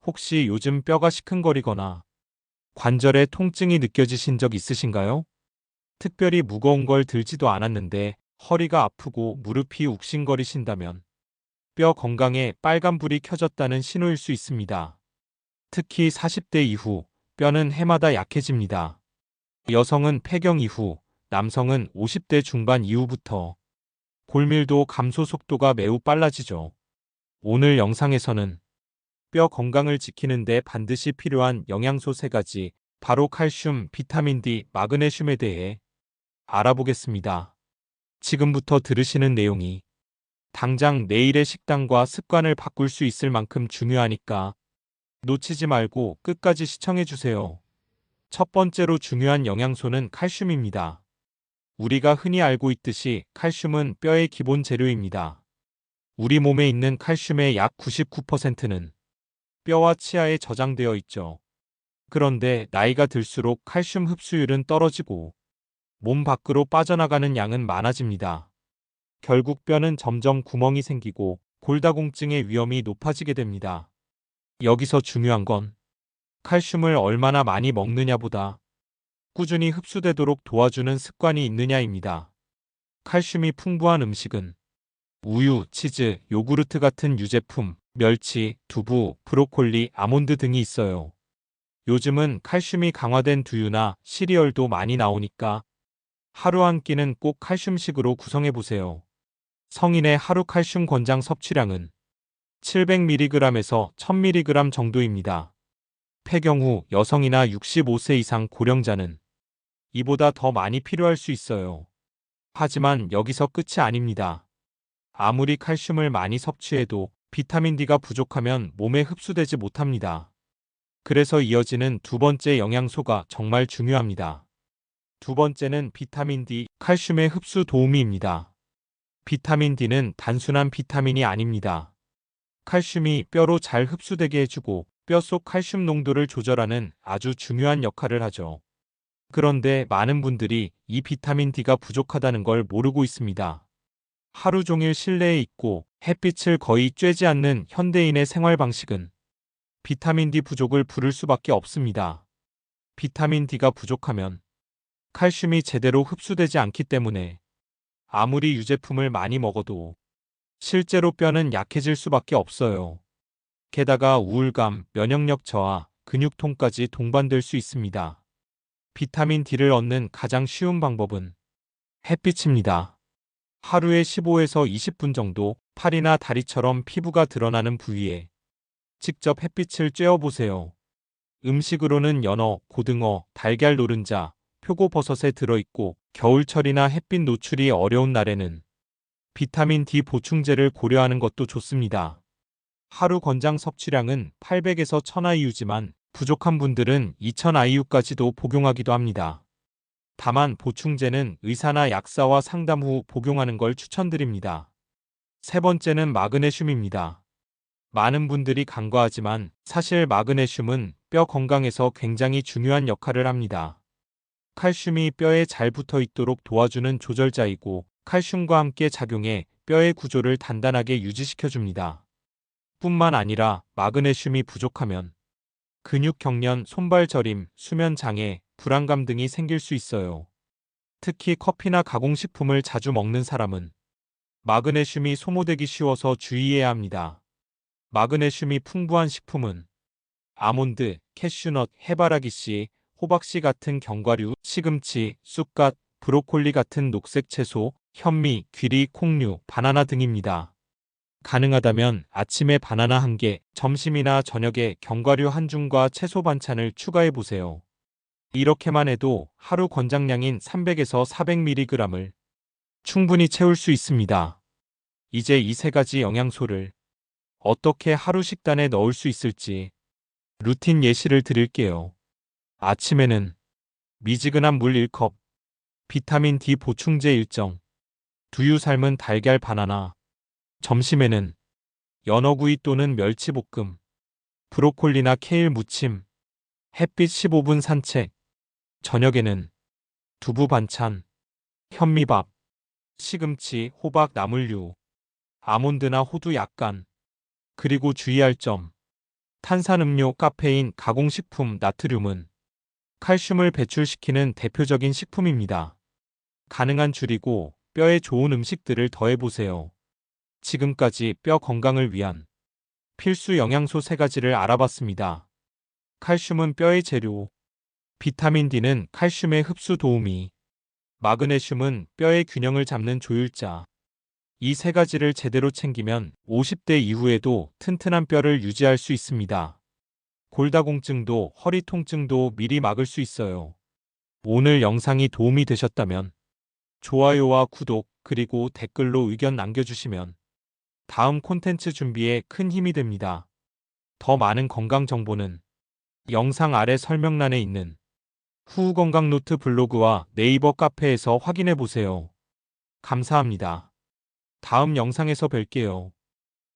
혹시 요즘 뼈가 시큰거리거나 관절에 통증이 느껴지신 적 있으신가요? 특별히 무거운 걸 들지도 않았는데 허리가 아프고 무릎이 욱신거리신다면 뼈 건강에 빨간불이 켜졌다는 신호일 수 있습니다. 특히 40대 이후 뼈는 해마다 약해집니다. 여성은 폐경 이후, 남성은 50대 중반 이후부터 골밀도 감소 속도가 매우 빨라지죠. 오늘 영상에서는 뼈 건강을 지키는데 반드시 필요한 영양소 3가지, 바로 칼슘, 비타민 D, 마그네슘에 대해 알아보겠습니다. 지금부터 들으시는 내용이 당장 내일의 식단과 습관을 바꿀 수 있을 만큼 중요하니까 놓치지 말고 끝까지 시청해주세요. 첫 번째로 중요한 영양소는 칼슘입니다. 우리가 흔히 알고 있듯이 칼슘은 뼈의 기본 재료입니다. 우리 몸에 있는 칼슘의 약 99%는 뼈와 치아에 저장되어 있죠. 그런데 나이가 들수록 칼슘 흡수율은 떨어지고 몸 밖으로 빠져나가는 양은 많아집니다. 결국 뼈는 점점 구멍이 생기고 골다공증의 위험이 높아지게 됩니다. 여기서 중요한 건 칼슘을 얼마나 많이 먹느냐보다 꾸준히 흡수되도록 도와주는 습관이 있느냐입니다. 칼슘이 풍부한 음식은 우유, 치즈, 요구르트 같은 유제품, 멸치, 두부, 브로콜리, 아몬드 등이 있어요. 요즘은 칼슘이 강화된 두유나 시리얼도 많이 나오니까 하루 한 끼는 꼭 칼슘식으로 구성해보세요. 성인의 하루 칼슘 권장 섭취량은 700mg에서 1000mg 정도입니다. 폐경 후 여성이나 65세 이상 고령자는 이보다 더 많이 필요할 수 있어요. 하지만 여기서 끝이 아닙니다. 아무리 칼슘을 많이 섭취해도 비타민 D가 부족하면 몸에 흡수되지 못합니다. 그래서 이어지는 두 번째 영양소가 정말 중요합니다. 두 번째는 비타민 D, 칼슘의 흡수 도우미입니다. 비타민 D는 단순한 비타민이 아닙니다. 칼슘이 뼈로 잘 흡수되게 해주고 뼈 속 칼슘 농도를 조절하는 아주 중요한 역할을 하죠. 그런데 많은 분들이 이 비타민 D가 부족하다는 걸 모르고 있습니다. 하루 종일 실내에 있고 햇빛을 거의 쬐지 않는 현대인의 생활 방식은 비타민 D 부족을 부를 수밖에 없습니다. 비타민 D가 부족하면 칼슘이 제대로 흡수되지 않기 때문에 아무리 유제품을 많이 먹어도 실제로 뼈는 약해질 수밖에 없어요. 게다가 우울감, 면역력 저하, 근육통까지 동반될 수 있습니다. 비타민 D를 얻는 가장 쉬운 방법은 햇빛입니다. 하루에 15에서 20분 정도 팔이나 다리처럼 피부가 드러나는 부위에 직접 햇빛을 쬐어보세요. 음식으로는 연어, 고등어, 달걀 노른자, 표고버섯에 들어있고 겨울철이나 햇빛 노출이 어려운 날에는 비타민 D 보충제를 고려하는 것도 좋습니다. 하루 권장 섭취량은 800에서 1000IU지만 부족한 분들은 2000IU까지도 복용하기도 합니다. 다만 보충제는 의사나 약사와 상담 후 복용하는 걸 추천드립니다. 세 번째는 마그네슘입니다. 많은 분들이 간과하지만 사실 마그네슘은 뼈 건강에서 굉장히 중요한 역할을 합니다. 칼슘이 뼈에 잘 붙어 있도록 도와주는 조절자이고 칼슘과 함께 작용해 뼈의 구조를 단단하게 유지시켜줍니다. 뿐만 아니라 마그네슘이 부족하면 근육 경련, 손발 저림, 수면 장애, 불안감 등이 생길 수 있어요. 특히 커피나 가공식품을 자주 먹는 사람은 마그네슘이 소모되기 쉬워서 주의해야 합니다. 마그네슘이 풍부한 식품은 아몬드, 캐슈넛, 해바라기씨, 호박씨 같은 견과류, 시금치, 쑥갓, 브로콜리 같은 녹색 채소, 현미, 귀리, 콩류, 바나나 등입니다. 가능하다면 아침에 바나나 1개, 점심이나 저녁에 견과류 1줌과 채소 반찬을 추가해보세요. 이렇게만 해도 하루 권장량인 300에서 400mg을 충분히 채울 수 있습니다. 이제 이 3가지 영양소를 어떻게 하루 식단에 넣을 수 있을지 루틴 예시를 드릴게요. 아침에는 미지근한 물 1컵, 비타민 D 보충제 일정, 두유 삶은 달걀 바나나, 점심에는 연어구이 또는 멸치볶음, 브로콜리나 케일 무침, 햇빛 15분 산책, 저녁에는 두부 반찬, 현미밥, 시금치, 호박 나물류, 아몬드나 호두 약간. 그리고 주의할 점, 탄산음료, 카페인, 가공식품, 나트륨은 칼슘을 배출시키는 대표적인 식품입니다. 가능한 줄이고 뼈에 좋은 음식들을 더해보세요. 지금까지 뼈 건강을 위한 필수 영양소 3가지를 알아봤습니다. 칼슘은 뼈의 재료, 비타민 D는 칼슘의 흡수 도우미, 마그네슘은 뼈의 균형을 잡는 조율자. 이 3가지를 제대로 챙기면 50대 이후에도 튼튼한 뼈를 유지할 수 있습니다. 골다공증도 허리 통증도 미리 막을 수 있어요. 오늘 영상이 도움이 되셨다면 좋아요와 구독 그리고 댓글로 의견 남겨주시면 다음 콘텐츠 준비에 큰 힘이 됩니다. 더 많은 건강 정보는 영상 아래 설명란에 있는 후건강노트 블로그와 네이버 카페에서 확인해 보세요. 감사합니다. 다음 영상에서 뵐게요.